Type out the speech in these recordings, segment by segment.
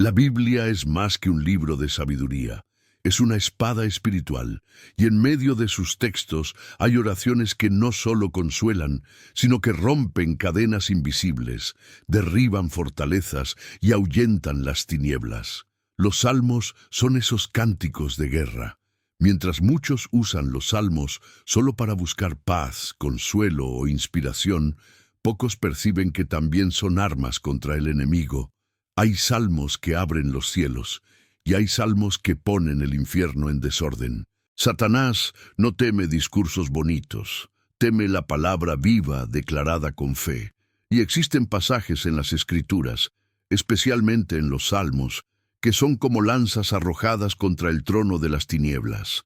La Biblia es más que un libro de sabiduría. Es una espada espiritual, y en medio de sus textos hay oraciones que no solo consuelan, sino que rompen cadenas invisibles, derriban fortalezas y ahuyentan las tinieblas. Los salmos son esos cánticos de guerra. Mientras muchos usan los salmos solo para buscar paz, consuelo o inspiración, pocos perciben que también son armas contra el enemigo. Hay salmos que abren los cielos, y hay salmos que ponen el infierno en desorden. Satanás no teme discursos bonitos, teme la palabra viva declarada con fe. Y existen pasajes en las Escrituras, especialmente en los Salmos, que son como lanzas arrojadas contra el trono de las tinieblas.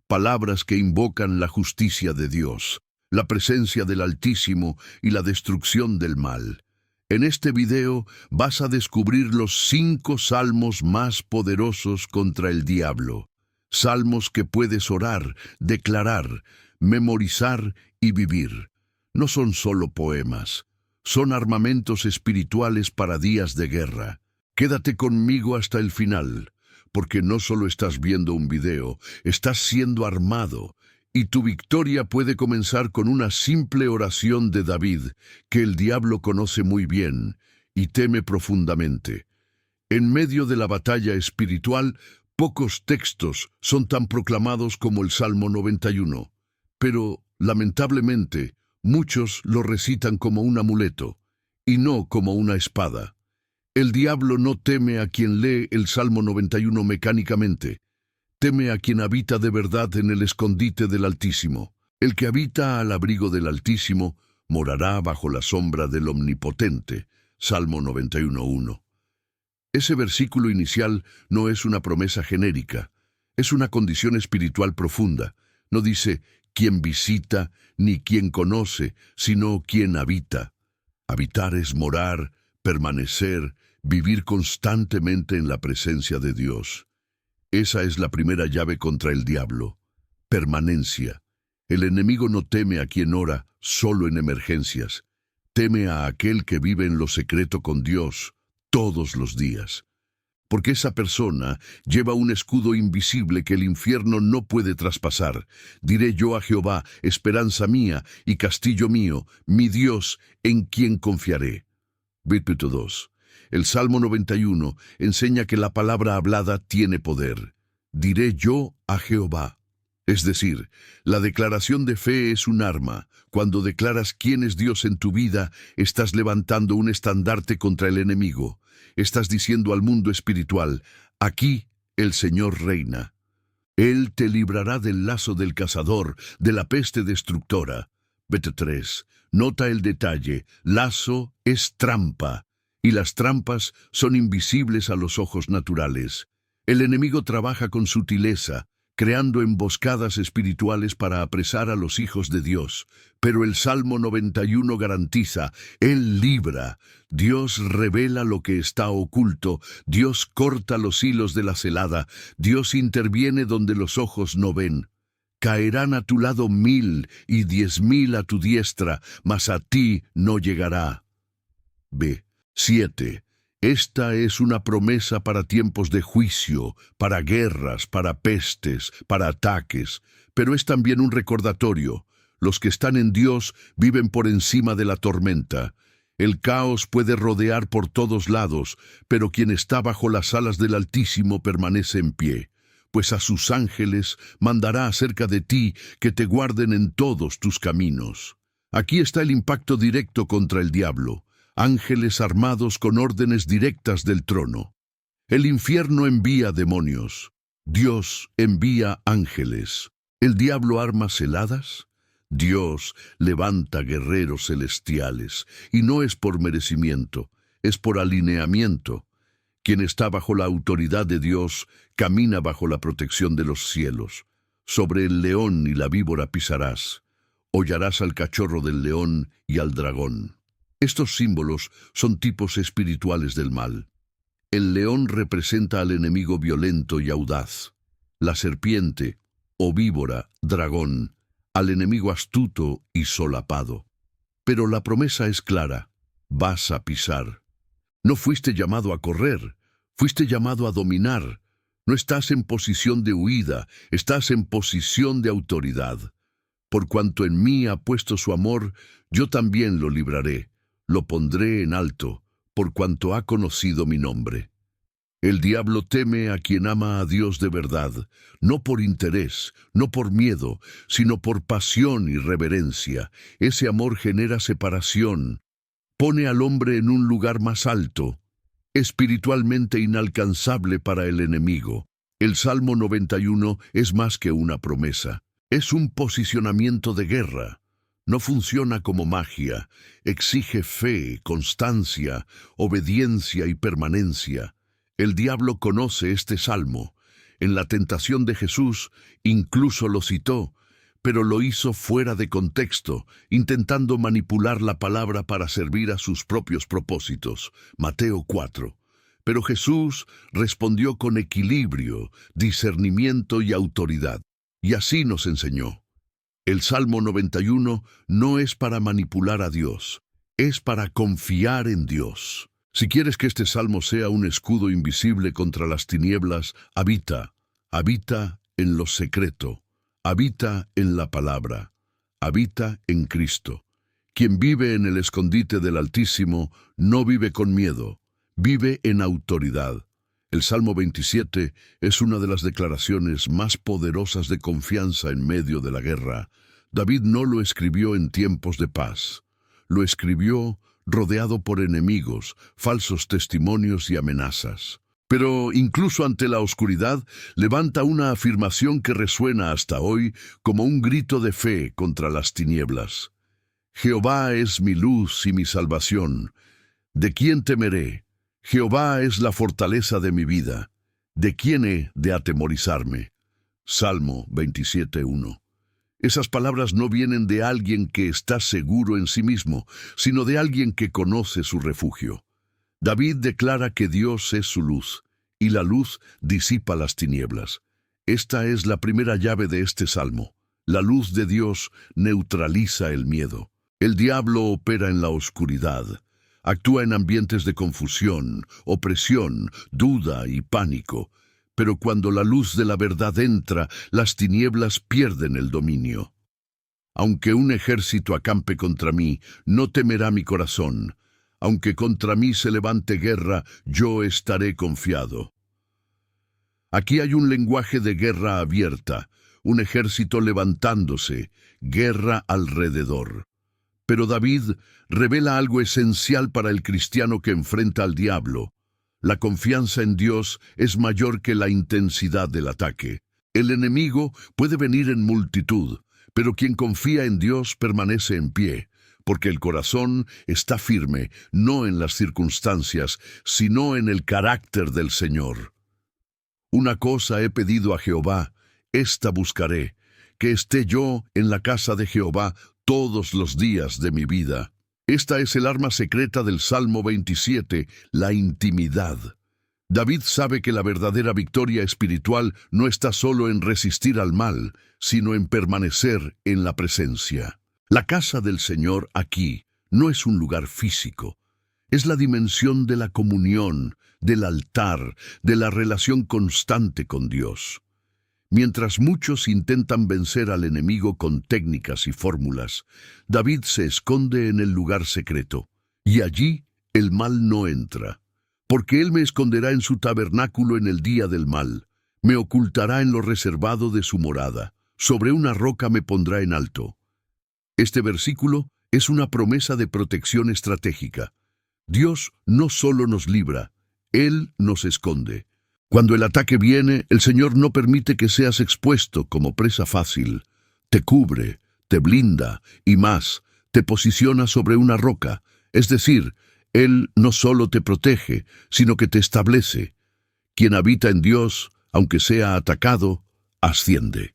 Palabras que invocan la justicia de Dios, la presencia del Altísimo y la destrucción del mal. En este video vas a descubrir los 5 salmos más poderosos contra el diablo. Salmos que puedes orar, declarar, memorizar y vivir. No son solo poemas, son armamentos espirituales para días de guerra. Quédate conmigo hasta el final, porque no solo estás viendo un video, estás siendo armado. Y tu victoria puede comenzar con una simple oración de David, que el diablo conoce muy bien y teme profundamente. En medio de la batalla espiritual, pocos textos son tan proclamados como el Salmo 91, pero, lamentablemente, muchos lo recitan como un amuleto, y no como una espada. El diablo no teme a quien lee el Salmo 91 mecánicamente. Teme a quien habita de verdad en el escondite del Altísimo. El que habita al abrigo del Altísimo morará bajo la sombra del Omnipotente. Salmo 91:1. Ese versículo inicial no es una promesa genérica, es una condición espiritual profunda. No dice quien visita ni quien conoce, sino quien habita. Habitar es morar, permanecer, vivir constantemente en la presencia de Dios. Esa es la primera llave contra el diablo. Permanencia. El enemigo no teme a quien ora solo en emergencias. Teme a aquel que vive en lo secreto con Dios todos los días. Porque esa persona lleva un escudo invisible que el infierno no puede traspasar. Diré yo a Jehová, esperanza mía y castillo mío, mi Dios, en quien confiaré. Versículo 2. El Salmo 91 enseña que la palabra hablada tiene poder. Diré yo a Jehová. Es decir, la declaración de fe es un arma. Cuando declaras quién es Dios en tu vida, estás levantando un estandarte contra el enemigo. Estás diciendo al mundo espiritual, aquí el Señor reina. Él te librará del lazo del cazador, de la peste destructora. Versículo 3. Nota el detalle, lazo es trampa. Y las trampas son invisibles a los ojos naturales. El enemigo trabaja con sutileza, creando emboscadas espirituales para apresar a los hijos de Dios. Pero el Salmo 91 garantiza, Él libra. Dios revela lo que está oculto, Dios corta los hilos de la celada, Dios interviene donde los ojos no ven. Caerán a tu lado 1000 y 10.000 a tu diestra, mas a ti no llegará. 7. Esta es una promesa para tiempos de juicio, para guerras, para pestes, para ataques, pero es también un recordatorio. Los que están en Dios viven por encima de la tormenta. El caos puede rodear por todos lados, pero quien está bajo las alas del Altísimo permanece en pie, pues a sus ángeles mandará acerca de ti que te guarden en todos tus caminos. Aquí está el impacto directo contra el diablo. Ángeles armados con órdenes directas del trono. El infierno envía demonios. Dios envía ángeles. ¿El diablo arma celadas? Dios levanta guerreros celestiales, y no es por merecimiento, es por alineamiento. Quien está bajo la autoridad de Dios camina bajo la protección de los cielos. Sobre el león y la víbora pisarás. Hollarás al cachorro del león y al dragón. Estos símbolos son tipos espirituales del mal. El león representa al enemigo violento y audaz. La serpiente, o víbora, dragón, al enemigo astuto y solapado. Pero la promesa es clara, vas a pisar. No fuiste llamado a correr, Fuiste llamado a dominar. No estás en posición de huida, estás en posición de autoridad. Por cuanto en mí ha puesto su amor, yo también lo libraré, lo pondré en alto, por cuanto ha conocido mi nombre. El diablo teme a quien ama a Dios de verdad, no por interés, no por miedo, sino por pasión y reverencia. Ese amor genera separación, pone al hombre en un lugar más alto, espiritualmente inalcanzable para el enemigo. El Salmo 91 es más que una promesa, es un posicionamiento de guerra. No funciona como magia, exige fe, constancia, obediencia y permanencia. El diablo conoce este salmo. En la tentación de Jesús incluso lo citó, pero lo hizo fuera de contexto, intentando manipular la palabra para servir a sus propios propósitos. Mateo 4. Pero Jesús respondió con equilibrio, discernimiento y autoridad. Y así nos enseñó. El Salmo 91 no es para manipular a Dios, es para confiar en Dios. Si quieres que este salmo sea un escudo invisible contra las tinieblas, habita en lo secreto, habita en la palabra, habita en Cristo. Quien vive en el escondite del Altísimo no vive con miedo, vive en autoridad. El Salmo 27 es una de las declaraciones más poderosas de confianza en medio de la guerra. David no lo escribió en tiempos de paz, lo escribió rodeado por enemigos, falsos testimonios y amenazas. Pero incluso ante la oscuridad, levanta una afirmación que resuena hasta hoy como un grito de fe contra las tinieblas. Jehová es mi luz y mi salvación. ¿De quién temeré? Jehová es la fortaleza de mi vida. ¿De quién he de atemorizarme? Salmo 27:1. Esas palabras no vienen de alguien que está seguro en sí mismo, sino de alguien que conoce su refugio. David declara que Dios es su luz, y la luz disipa las tinieblas. Esta es la primera llave de este salmo. La luz de Dios neutraliza el miedo. El diablo opera en la oscuridad. Actúa en ambientes de confusión, opresión, duda y pánico. Pero cuando la luz de la verdad entra, las tinieblas pierden el dominio. Aunque un ejército acampe contra mí, no temerá mi corazón. Aunque contra mí se levante guerra, yo estaré confiado. Aquí hay un lenguaje de guerra abierta, un ejército levantándose, guerra alrededor. Pero David revela algo esencial para el cristiano que enfrenta al diablo. La confianza en Dios es mayor que la intensidad del ataque. El enemigo puede venir en multitud, pero quien confía en Dios permanece en pie, porque el corazón está firme, no en las circunstancias, sino en el carácter del Señor. Una cosa he pedido a Jehová, esta buscaré, que esté yo en la casa de Jehová todos los días de mi vida. Esta es el arma secreta del Salmo 27, la intimidad. David sabe que la verdadera victoria espiritual no está solo en resistir al mal, sino en permanecer en la presencia. La casa del Señor aquí no es un lugar físico, es la dimensión de la comunión, del altar, de la relación constante con Dios. Mientras muchos intentan vencer al enemigo con técnicas y fórmulas, David se esconde en el lugar secreto, y allí el mal no entra. Porque él me esconderá en su tabernáculo en el día del mal, me ocultará en lo reservado de su morada, sobre una roca me pondrá en alto. Este versículo es una promesa de protección estratégica. Dios no solo nos libra, Él nos esconde. Cuando el ataque viene, el Señor no permite que seas expuesto como presa fácil. Te cubre, te blinda y más, te posiciona sobre una roca. Es decir, Él no solo te protege, sino que te establece. Quien habita en Dios, aunque sea atacado, asciende.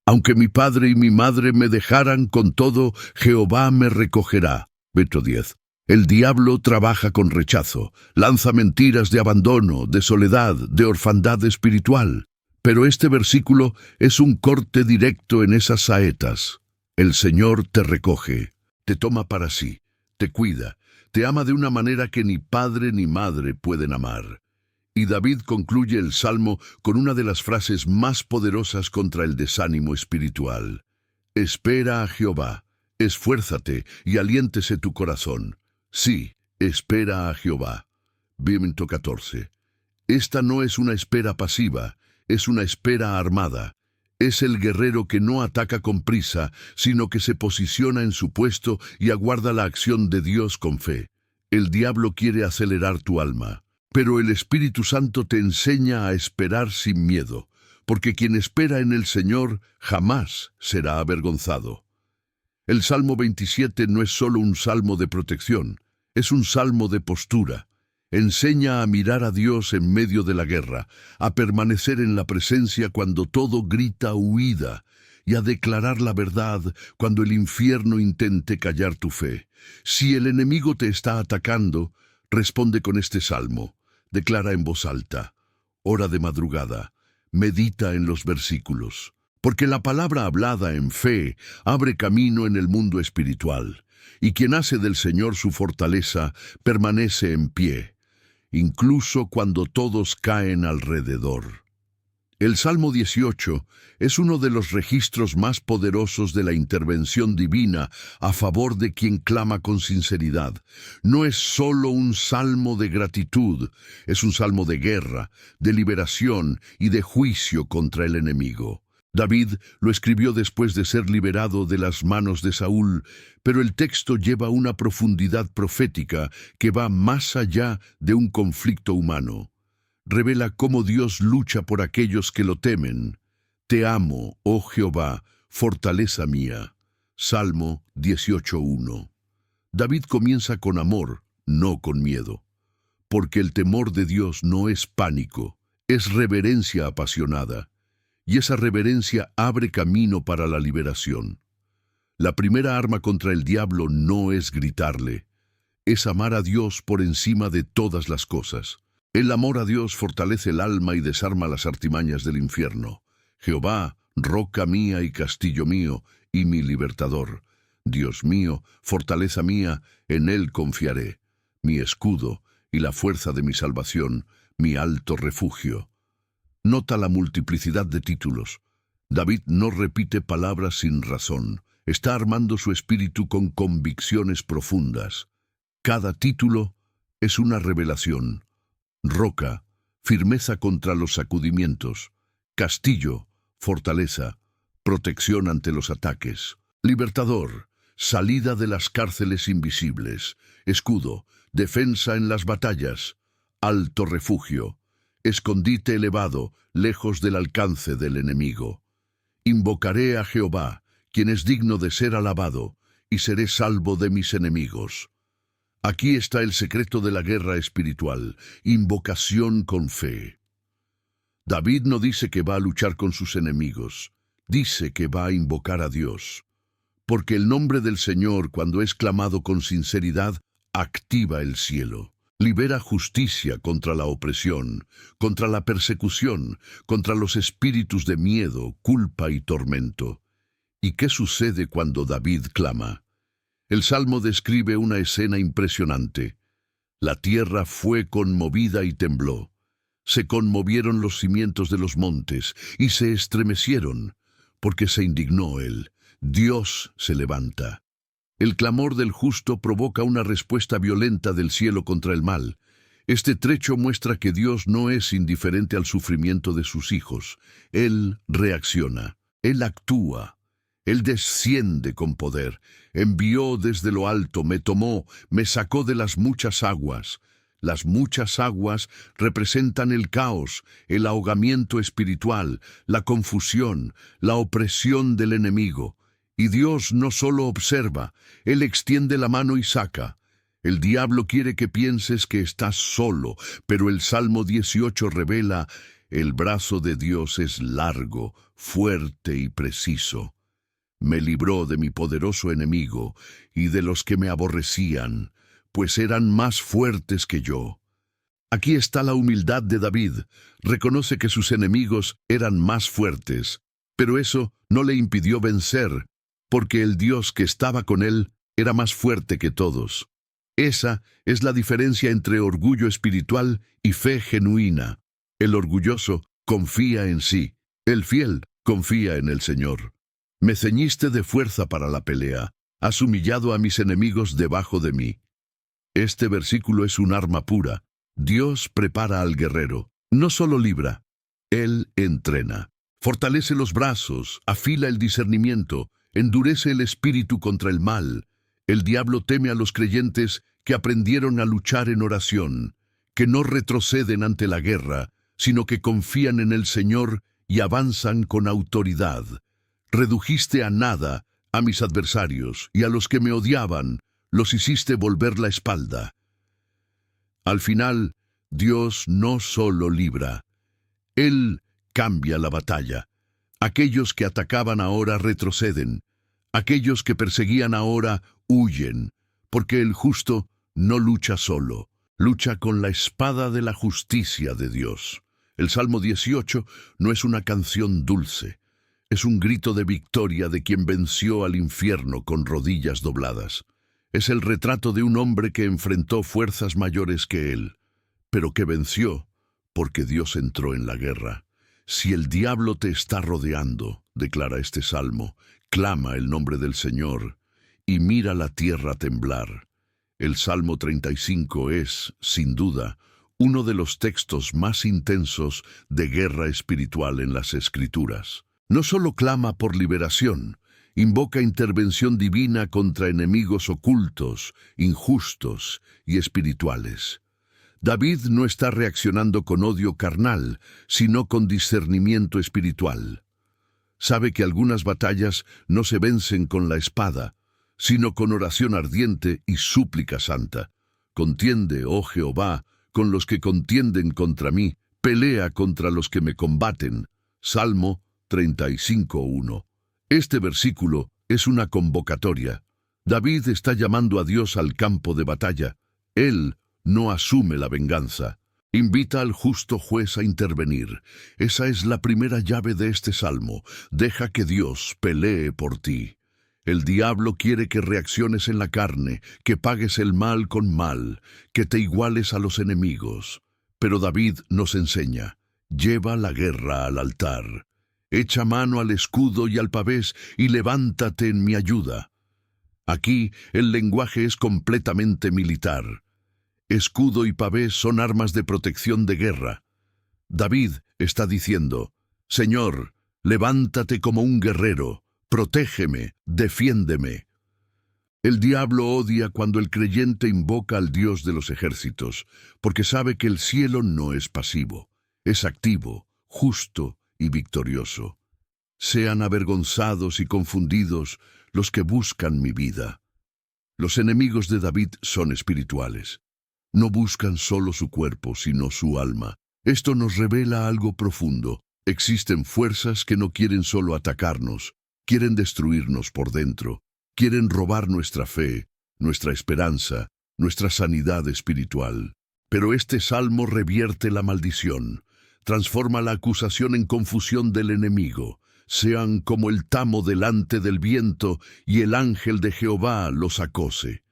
Aunque mi padre y mi madre me dejaran, con todo, Jehová me recogerá. Verso 10. El diablo trabaja con rechazo, lanza mentiras de abandono, de soledad, de orfandad espiritual. Pero este versículo es un corte directo en esas saetas. El Señor te recoge, te toma para sí, te cuida, te ama de una manera que ni padre ni madre pueden amar. Y David concluye el Salmo con una de las frases más poderosas contra el desánimo espiritual. Espera a Jehová, esfuérzate y aliéntese tu corazón. Sí, espera a Jehová. Versículo 14. Esta no es una espera pasiva, es una espera armada. Es el guerrero que no ataca con prisa, sino que se posiciona en su puesto y aguarda la acción de Dios con fe. El diablo quiere acelerar tu alma, pero el Espíritu Santo te enseña a esperar sin miedo, porque quien espera en el Señor jamás será avergonzado. El Salmo 27 no es solo un salmo de protección, es un salmo de postura. Enseña a mirar a Dios en medio de la guerra, a permanecer en la presencia cuando todo grita huida, y a declarar la verdad cuando el infierno intente callar tu fe. Si el enemigo te está atacando, responde con este salmo. Declara en voz alta, ora de madrugada, medita en los versículos. Porque la palabra hablada en fe abre camino en el mundo espiritual, y quien hace del Señor su fortaleza permanece en pie, incluso cuando todos caen alrededor. El Salmo 18 es uno de los registros más poderosos de la intervención divina a favor de quien clama con sinceridad. No es solo un salmo de gratitud, es un salmo de guerra, de liberación y de juicio contra el enemigo. David lo escribió después de ser liberado de las manos de Saúl, pero el texto lleva una profundidad profética que va más allá de un conflicto humano. Revela cómo Dios lucha por aquellos que lo temen. Te amo, oh Jehová, fortaleza mía. Salmo 18:1. David comienza con amor, no con miedo, porque el temor de Dios no es pánico, es reverencia apasionada. Y esa reverencia abre camino para la liberación. La primera arma contra el diablo no es gritarle, es amar a Dios por encima de todas las cosas. El amor a Dios fortalece el alma y desarma las artimañas del infierno. Jehová, roca mía y castillo mío, y mi libertador. Dios mío, fortaleza mía, en Él confiaré. Mi escudo y la fuerza de mi salvación, mi alto refugio. Nota la multiplicidad de títulos. David no repite palabras sin razón. Está armando su espíritu con convicciones profundas. Cada título es una revelación. Roca, firmeza contra los sacudimientos. Castillo, fortaleza, protección ante los ataques. Libertador, salida de las cárceles invisibles. Escudo, defensa en las batallas. Alto refugio, escondite elevado, lejos del alcance del enemigo. Invocaré a Jehová, quien es digno de ser alabado, y seré salvo de mis enemigos. Aquí está el secreto de la guerra espiritual, invocación con fe. David no dice que va a luchar con sus enemigos, dice que va a invocar a Dios. Porque el nombre del Señor, cuando es clamado con sinceridad, activa el cielo. Libera justicia contra la opresión, contra la persecución, contra los espíritus de miedo, culpa y tormento. ¿Y qué sucede cuando David clama? El Salmo describe una escena impresionante. La tierra fue conmovida y tembló. Se conmovieron los cimientos de los montes y se estremecieron, porque se indignó él. Dios se levanta. El clamor del justo provoca una respuesta violenta del cielo contra el mal. Este trecho muestra que Dios no es indiferente al sufrimiento de sus hijos. Él reacciona, Él actúa, Él desciende con poder. Envió desde lo alto, me tomó, me sacó de las muchas aguas. Las muchas aguas representan el caos, el ahogamiento espiritual, la confusión, la opresión del enemigo. Y Dios no solo observa, Él extiende la mano y saca. El diablo quiere que pienses que estás solo, pero el Salmo 18 revela, el brazo de Dios es largo, fuerte y preciso. Me libró de mi poderoso enemigo y de los que me aborrecían, pues eran más fuertes que yo. Aquí está la humildad de David. Reconoce que sus enemigos eran más fuertes, pero eso no le impidió vencer, porque el Dios que estaba con él era más fuerte que todos. Esa es la diferencia entre orgullo espiritual y fe genuina. El orgulloso confía en sí, el fiel confía en el Señor. Me ceñiste de fuerza para la pelea, has humillado a mis enemigos debajo de mí. Este versículo es un arma pura. Dios prepara al guerrero, no solo libra, Él entrena. Fortalece los brazos, afila el discernimiento, endurece el espíritu contra el mal. El diablo teme a los creyentes que aprendieron a luchar en oración, que no retroceden ante la guerra, sino que confían en el Señor y avanzan con autoridad. Redujiste a nada a mis adversarios y a los que me odiaban, los hiciste volver la espalda. Al final, Dios no solo libra, Él cambia la batalla. Aquellos que atacaban ahora retroceden, aquellos que perseguían ahora huyen, porque el justo no lucha solo, lucha con la espada de la justicia de Dios. El Salmo 18 no es una canción dulce, es un grito de victoria de quien venció al infierno con rodillas dobladas. Es el retrato de un hombre que enfrentó fuerzas mayores que él, pero que venció porque Dios entró en la guerra. Si el diablo te está rodeando, declara este salmo, clama el nombre del Señor y mira la tierra temblar. El Salmo 35 es, sin duda, uno de los textos más intensos de guerra espiritual en las Escrituras. No solo clama por liberación, invoca intervención divina contra enemigos ocultos, injustos y espirituales. David no está reaccionando con odio carnal, sino con discernimiento espiritual. Sabe que algunas batallas no se vencen con la espada, sino con oración ardiente y súplica santa. Contiende, oh Jehová, con los que contienden contra mí, pelea contra los que me combaten. Salmo 35:1. Este versículo es una convocatoria. David está llamando a Dios al campo de batalla. Él no asume la venganza. Invita al justo juez a intervenir. Esa es la primera llave de este salmo. Deja que Dios pelee por ti. El diablo quiere que reacciones en la carne, que pagues el mal con mal, que te iguales a los enemigos. Pero David nos enseña, lleva la guerra al altar. Echa mano al escudo y al pavés y levántate en mi ayuda. Aquí el lenguaje es completamente militar. Escudo y pavés son armas de protección de guerra. David está diciendo, Señor, levántate como un guerrero, protégeme, defiéndeme. El diablo odia cuando el creyente invoca al Dios de los ejércitos, porque sabe que el cielo no es pasivo, es activo, justo y victorioso. Sean avergonzados y confundidos los que buscan mi vida. Los enemigos de David son espirituales. No buscan solo su cuerpo, sino su alma. Esto nos revela algo profundo. Existen fuerzas que no quieren solo atacarnos, quieren destruirnos por dentro, quieren robar nuestra fe, nuestra esperanza, nuestra sanidad espiritual. Pero este salmo revierte la maldición, transforma la acusación en confusión del enemigo. Sean como el tamo delante del viento y el ángel de Jehová los acose.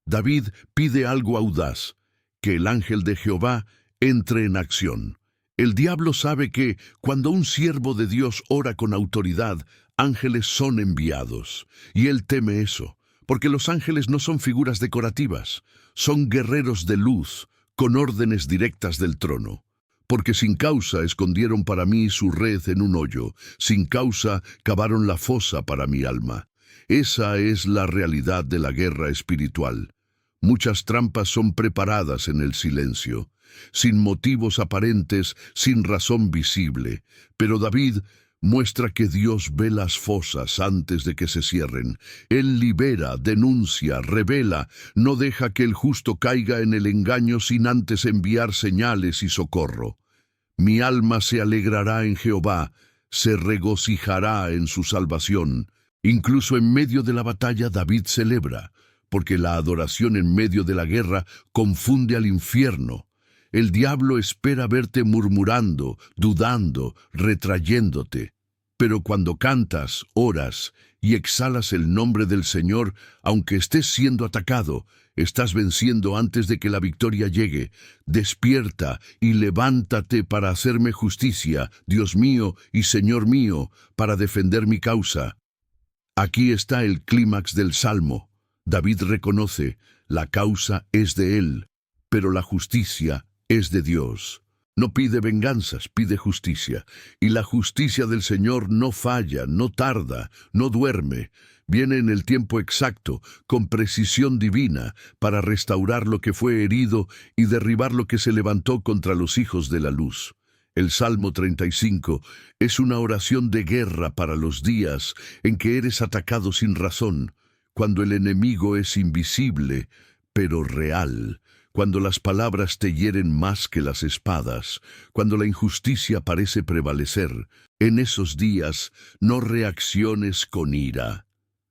David pide algo audaz, que el ángel de Jehová entre en acción. El diablo sabe que, cuando un siervo de Dios ora con autoridad, ángeles son enviados. Y él teme eso, porque los ángeles no son figuras decorativas, son guerreros de luz, con órdenes directas del trono. Porque sin causa escondieron para mí su red en un hoyo, sin causa cavaron la fosa para mi alma. Esa es la realidad de la guerra espiritual. Muchas trampas son preparadas en el silencio, sin motivos aparentes, sin razón visible. Pero David muestra que Dios ve las fosas antes de que se cierren. Él libera, denuncia, revela, no deja que el justo caiga en el engaño sin antes enviar señales y socorro. Mi alma se alegrará en Jehová, se regocijará en su salvación. Incluso en medio de la batalla David celebra, porque la adoración en medio de la guerra confunde al infierno. El diablo espera verte murmurando, dudando, retrayéndote. Pero cuando cantas, oras y exhalas el nombre del Señor, aunque estés siendo atacado, estás venciendo antes de que la victoria llegue. Despierta y levántate para hacerme justicia, Dios mío y Señor mío, para defender mi causa. Aquí está el clímax del Salmo. David reconoce, la causa es de él, pero la justicia es de Dios. No pide venganzas, pide justicia. Y la justicia del Señor no falla, no tarda, no duerme. Viene en el tiempo exacto, con precisión divina, para restaurar lo que fue herido y derribar lo que se levantó contra los hijos de la luz. El Salmo 35 es una oración de guerra para los días en que eres atacado sin razón, cuando el enemigo es invisible, pero real. Cuando las palabras te hieren más que las espadas, cuando la injusticia parece prevalecer, en esos días no reacciones con ira.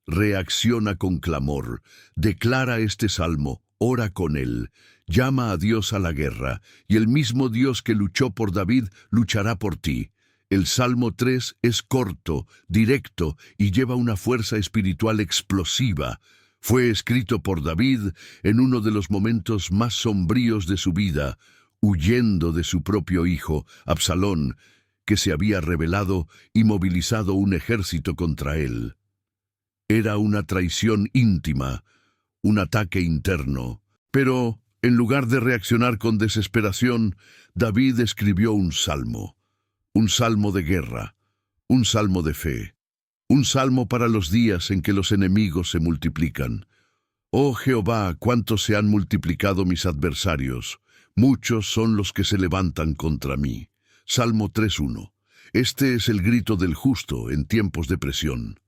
Reacciona con clamor, declara este salmo, ora con él, llama a Dios a la guerra, y el mismo Dios que luchó por David luchará por ti. El Salmo 3 es corto, directo y lleva una fuerza espiritual explosiva. Fue escrito por David en uno de los momentos más sombríos de su vida, huyendo de su propio hijo, Absalón, que se había rebelado y movilizado un ejército contra él. Era una traición íntima, un ataque interno. Pero, en lugar de reaccionar con desesperación, David escribió un salmo de guerra, un salmo de fe. Un salmo para los días en que los enemigos se multiplican. Oh Jehová, cuánto se han multiplicado mis adversarios. Muchos son los que se levantan contra mí. Salmo 3:1. Este es el grito del justo en tiempos de presión.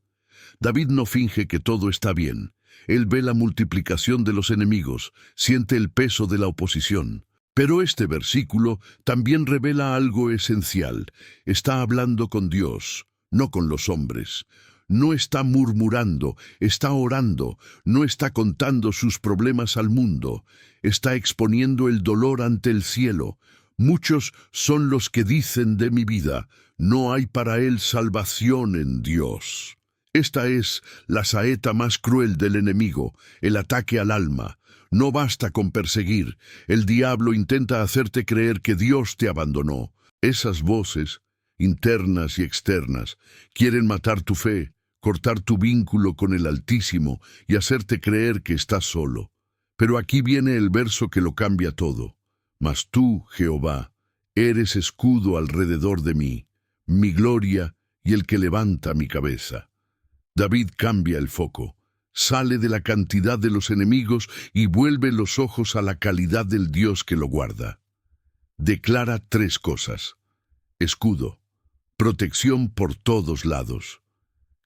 David no finge que todo está bien. Él ve la multiplicación de los enemigos, siente el peso de la oposición. Pero este versículo también revela algo esencial. Está hablando con Dios, no con los hombres. No está murmurando, está orando, no está contando sus problemas al mundo, está exponiendo el dolor ante el cielo. Muchos son los que dicen de mi vida, no hay para él salvación en Dios. Esta es la saeta más cruel del enemigo, el ataque al alma. No basta con perseguir, el diablo intenta hacerte creer que Dios te abandonó. Esas voces, internas y externas, quieren matar tu fe, cortar tu vínculo con el Altísimo y hacerte creer que estás solo. Pero aquí viene el verso que lo cambia todo. Mas tú, Jehová, eres escudo alrededor de mí, mi gloria y el que levanta mi cabeza. David cambia el foco, sale de la cantidad de los enemigos y vuelve los ojos a la calidad del Dios que lo guarda. Declara 3 cosas. Escudo, protección por todos lados.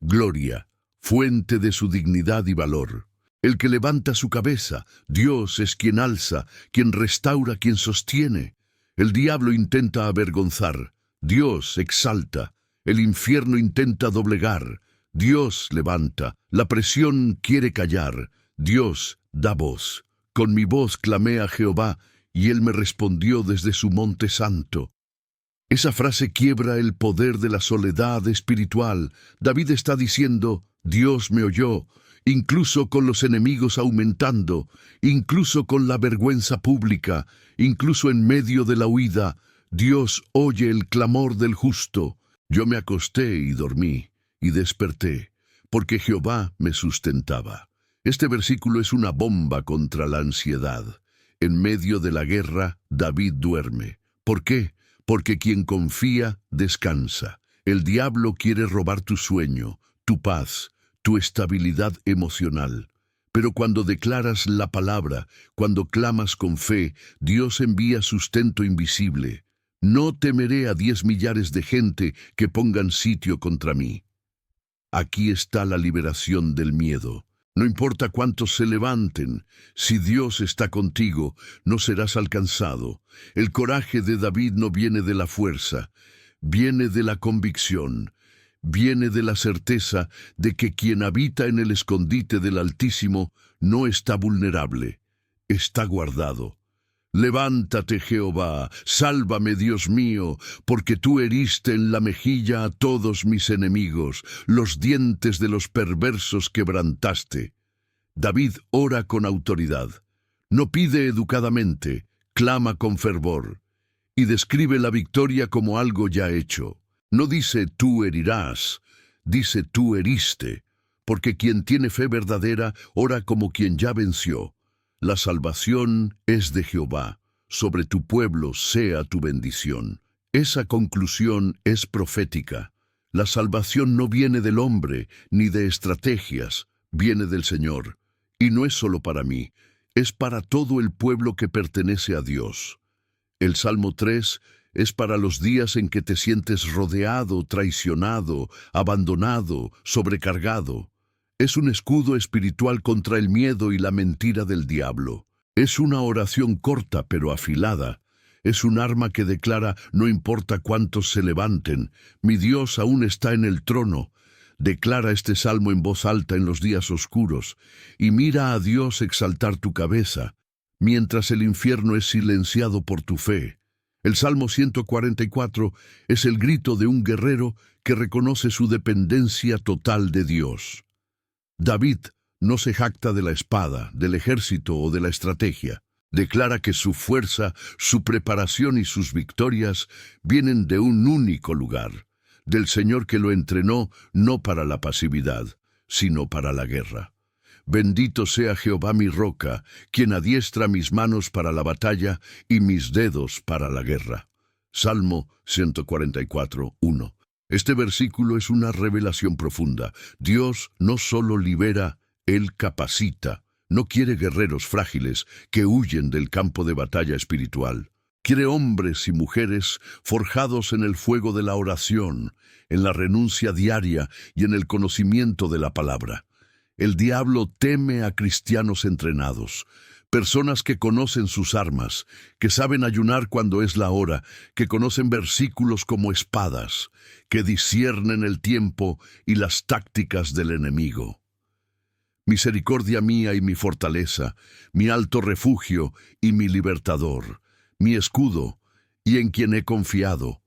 Gloria, fuente de su dignidad y valor. El que levanta su cabeza, Dios es quien alza, quien restaura, quien sostiene. El diablo intenta avergonzar, Dios exalta. El infierno intenta doblegar, Dios levanta. La presión quiere callar, Dios da voz. Con mi voz clamé a Jehová, y él me respondió desde su monte santo. Esa frase quiebra el poder de la soledad espiritual. David está diciendo, Dios me oyó, incluso con los enemigos aumentando, incluso con la vergüenza pública, incluso en medio de la huida. Dios oye el clamor del justo. Yo me acosté y dormí, y desperté, porque Jehová me sustentaba. Este versículo es una bomba contra la ansiedad. En medio de la guerra, David duerme. ¿Por qué? Porque quien confía, descansa. El diablo quiere robar tu sueño, tu paz, tu estabilidad emocional. Pero cuando declaras la palabra, cuando clamas con fe, Dios envía sustento invisible. No temeré a 10 millares de gente que pongan sitio contra mí. Aquí está la liberación del miedo. No importa cuántos se levanten, si Dios está contigo, no serás alcanzado. El coraje de David no viene de la fuerza, viene de la convicción, viene de la certeza de que quien habita en el escondite del Altísimo no está vulnerable, está guardado. Levántate, Jehová, sálvame, Dios mío, porque tú heriste en la mejilla a todos mis enemigos, los dientes de los perversos quebrantaste. David ora con autoridad. No pide educadamente, clama con fervor, y describe la victoria como algo ya hecho. No dice tú herirás, dice tú heriste, porque quien tiene fe verdadera ora como quien ya venció. La salvación es de Jehová, sobre tu pueblo sea tu bendición. Esa conclusión es profética. La salvación no viene del hombre, ni de estrategias, viene del Señor. Y no es solo para mí, es para todo el pueblo que pertenece a Dios. El Salmo 3 es para los días en que te sientes rodeado, traicionado, abandonado, sobrecargado. Es un escudo espiritual contra el miedo y la mentira del diablo. Es una oración corta pero afilada. Es un arma que declara, no importa cuántos se levanten, mi Dios aún está en el trono. Declara este salmo en voz alta en los días oscuros, y mira a Dios exaltar tu cabeza, mientras el infierno es silenciado por tu fe. El Salmo 144 es el grito de un guerrero que reconoce su dependencia total de Dios. David no se jacta de la espada, del ejército o de la estrategia. Declara que su fuerza, su preparación y sus victorias vienen de un único lugar, del Señor que lo entrenó no para la pasividad, sino para la guerra. Bendito sea Jehová mi roca, quien adiestra mis manos para la batalla y mis dedos para la guerra. Salmo 144, 1. Este versículo es una revelación profunda. Dios no solo libera, Él capacita. No quiere guerreros frágiles que huyen del campo de batalla espiritual. Quiere hombres y mujeres forjados en el fuego de la oración, en la renuncia diaria y en el conocimiento de la palabra. El diablo teme a cristianos entrenados, personas que conocen sus armas, que saben ayunar cuando es la hora, que conocen versículos como espadas, que disciernen el tiempo y las tácticas del enemigo. Misericordia mía y mi fortaleza, mi alto refugio y mi libertador, mi escudo y en quien he confiado.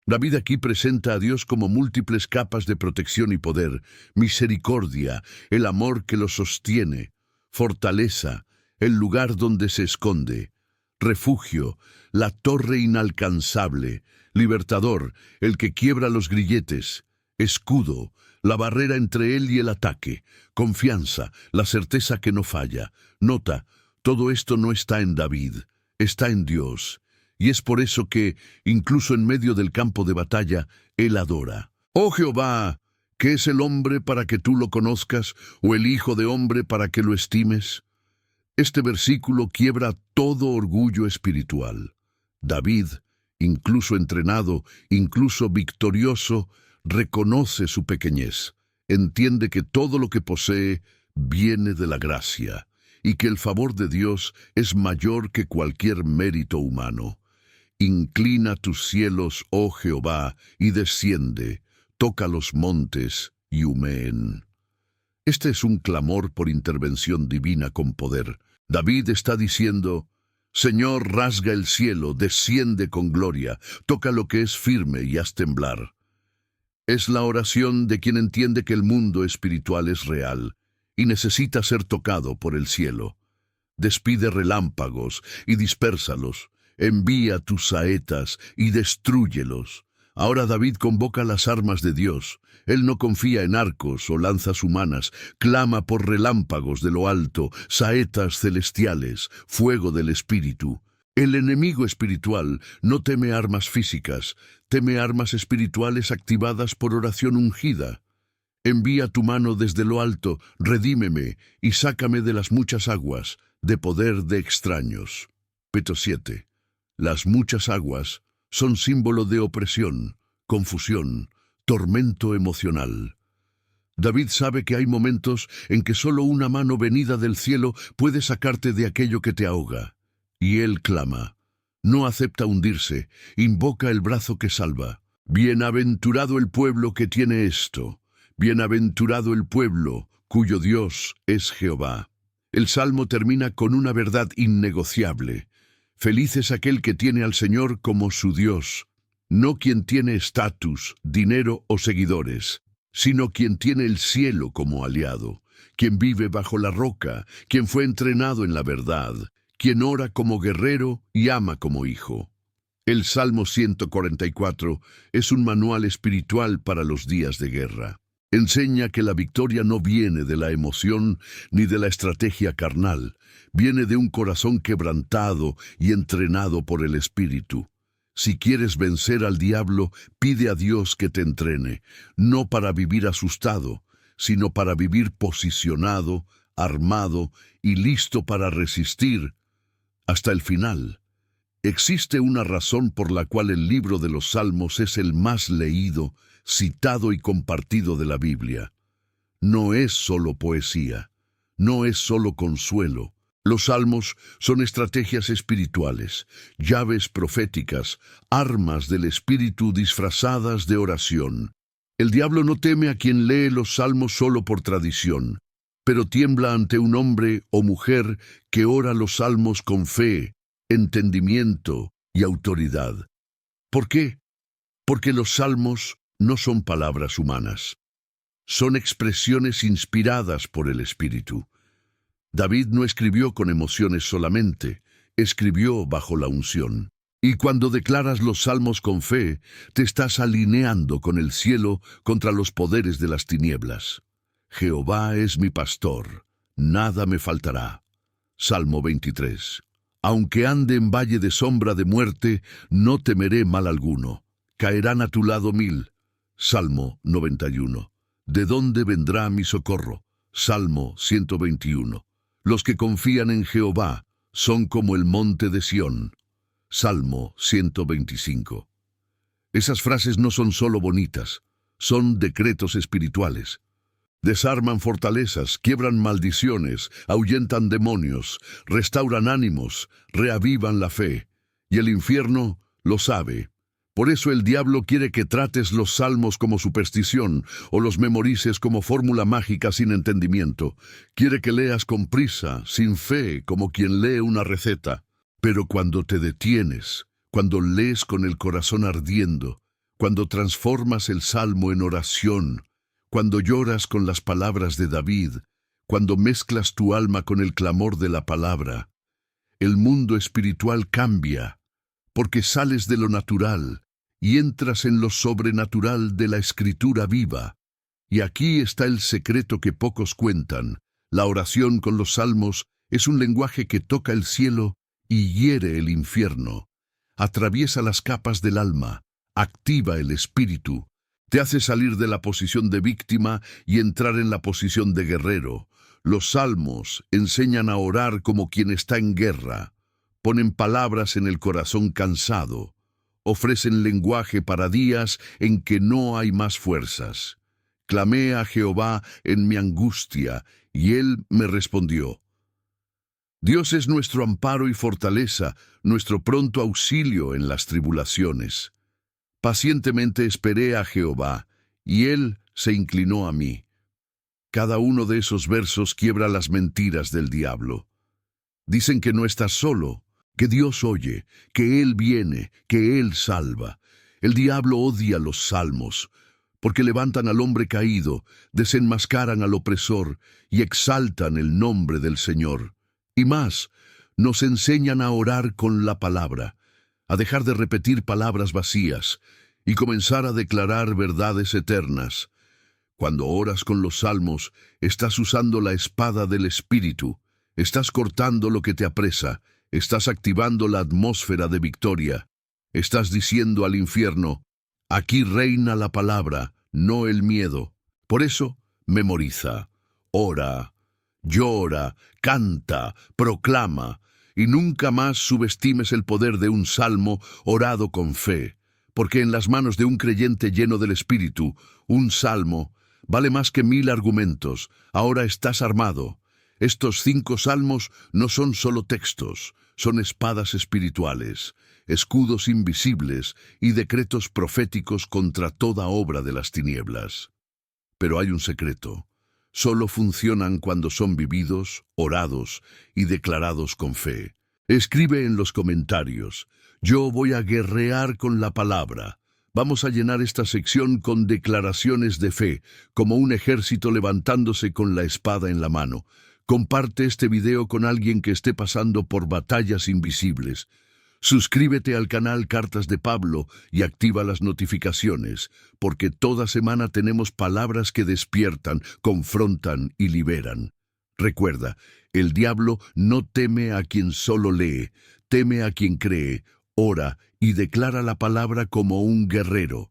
David aquí presenta a Dios como múltiples capas de protección y poder, misericordia, el amor que lo sostiene, fortaleza, el lugar donde se esconde, refugio, la torre inalcanzable, libertador, el que quiebra los grilletes, escudo, la barrera entre él y el ataque, confianza, la certeza que no falla. Nota, todo esto no está en David, está en Dios. Y es por eso que, incluso en medio del campo de batalla, él adora. Oh Jehová, ¿qué es el hombre para que tú lo conozcas, o el hijo de hombre para que lo estimes? Este versículo quiebra todo orgullo espiritual. David, incluso entrenado, incluso victorioso, reconoce su pequeñez. Entiende que todo lo que posee viene de la gracia, y que el favor de Dios es mayor que cualquier mérito humano. Inclina tus cielos, oh Jehová, y desciende, toca los montes y humeen. Este es un clamor por intervención divina con poder. David está diciendo, Señor, rasga el cielo, desciende con gloria, toca lo que es firme y haz temblar. Es la oración de quien entiende que el mundo espiritual es real y necesita ser tocado por el cielo. Despide relámpagos y dispérsalos. Envía tus saetas y destrúyelos. Ahora David convoca las armas de Dios. Él no confía en arcos o lanzas humanas, clama por relámpagos de lo alto, saetas celestiales, fuego del Espíritu. El enemigo espiritual no teme armas físicas, teme armas espirituales activadas por oración ungida. Envía tu mano desde lo alto, redímeme y sácame de las muchas aguas, de poder de extraños. Peto 7. Las muchas aguas son símbolo de opresión, confusión, tormento emocional. David sabe que hay momentos en que solo una mano venida del cielo puede sacarte de aquello que te ahoga. Y él clama. No acepta hundirse, invoca el brazo que salva. Bienaventurado el pueblo que tiene esto. Bienaventurado el pueblo cuyo Dios es Jehová. El salmo termina con una verdad innegociable. Feliz es aquel que tiene al Señor como su Dios, no quien tiene estatus, dinero o seguidores, sino quien tiene el cielo como aliado, quien vive bajo la roca, quien fue entrenado en la verdad, quien ora como guerrero y ama como hijo. El Salmo 144 es un manual espiritual para los días de guerra. Enseña que la victoria no viene de la emoción ni de la estrategia carnal, viene de un corazón quebrantado y entrenado por el Espíritu. Si quieres vencer al diablo, pide a Dios que te entrene, no para vivir asustado, sino para vivir posicionado, armado y listo para resistir hasta el final. Existe una razón por la cual el libro de los Salmos es el más leído, citado y compartido de la Biblia. No es solo poesía, no es solo consuelo. Los salmos son estrategias espirituales, llaves proféticas, armas del espíritu disfrazadas de oración. El diablo no teme a quien lee los salmos solo por tradición, pero tiembla ante un hombre o mujer que ora los salmos con fe, entendimiento y autoridad. ¿Por qué? Porque los salmos no son palabras humanas, son expresiones inspiradas por el Espíritu. David no escribió con emociones solamente, escribió bajo la unción. Y cuando declaras los salmos con fe, te estás alineando con el cielo contra los poderes de las tinieblas. Jehová es mi pastor, nada me faltará. Salmo 23. Aunque ande en valle de sombra de muerte, no temeré mal alguno. Caerán a tu lado 1000. Salmo 91. ¿De dónde vendrá mi socorro? Salmo 121. Los que confían en Jehová son como el monte de Sión. Salmo 125. Esas frases no son solo bonitas, son decretos espirituales. Desarman fortalezas, quiebran maldiciones, ahuyentan demonios, restauran ánimos, reavivan la fe. Y el infierno lo sabe. Por eso el diablo quiere que trates los salmos como superstición o los memorices como fórmula mágica sin entendimiento. Quiere que leas con prisa, sin fe, como quien lee una receta. Pero cuando te detienes, cuando lees con el corazón ardiendo, cuando transformas el salmo en oración, cuando lloras con las palabras de David, cuando mezclas tu alma con el clamor de la palabra, el mundo espiritual cambia, porque sales de lo natural y entras en lo sobrenatural de la Escritura viva. Y aquí está el secreto que pocos cuentan. La oración con los salmos es un lenguaje que toca el cielo y hiere el infierno. Atraviesa las capas del alma, activa el espíritu, te hace salir de la posición de víctima y entrar en la posición de guerrero. Los salmos enseñan a orar como quien está en guerra. Ponen palabras en el corazón cansado. Ofrecen lenguaje para días en que no hay más fuerzas. Clamé a Jehová en mi angustia, y él me respondió. Dios es nuestro amparo y fortaleza, nuestro pronto auxilio en las tribulaciones. Pacientemente esperé a Jehová, y él se inclinó a mí. Cada uno de esos versos quiebra las mentiras del diablo. Dicen que no estás solo, que Dios oye, que Él viene, que Él salva. El diablo odia los salmos, porque levantan al hombre caído, desenmascaran al opresor y exaltan el nombre del Señor. Y más, nos enseñan a orar con la palabra, a dejar de repetir palabras vacías y comenzar a declarar verdades eternas. Cuando oras con los salmos, estás usando la espada del Espíritu, estás cortando lo que te apresa, estás activando la atmósfera de victoria, estás diciendo al infierno, aquí reina la palabra, no el miedo. Por eso, memoriza, ora, llora, canta, proclama, y nunca más subestimes el poder de un salmo orado con fe, porque en las manos de un creyente lleno del Espíritu, un salmo vale más que 1000 argumentos. Ahora estás armado. Estos 5 salmos no son solo textos, son espadas espirituales, escudos invisibles y decretos proféticos contra toda obra de las tinieblas. Pero hay un secreto. Solo funcionan cuando son vividos, orados y declarados con fe. Escribe en los comentarios. Yo voy a guerrear con la palabra. Vamos a llenar esta sección con declaraciones de fe, como un ejército levantándose con la espada en la mano. Comparte este video con alguien que esté pasando por batallas invisibles. Suscríbete al canal Cartas de Pablo y activa las notificaciones, porque toda semana tenemos palabras que despiertan, confrontan y liberan. Recuerda, el diablo no teme a quien solo lee, teme a quien cree, ora y declara la palabra como un guerrero.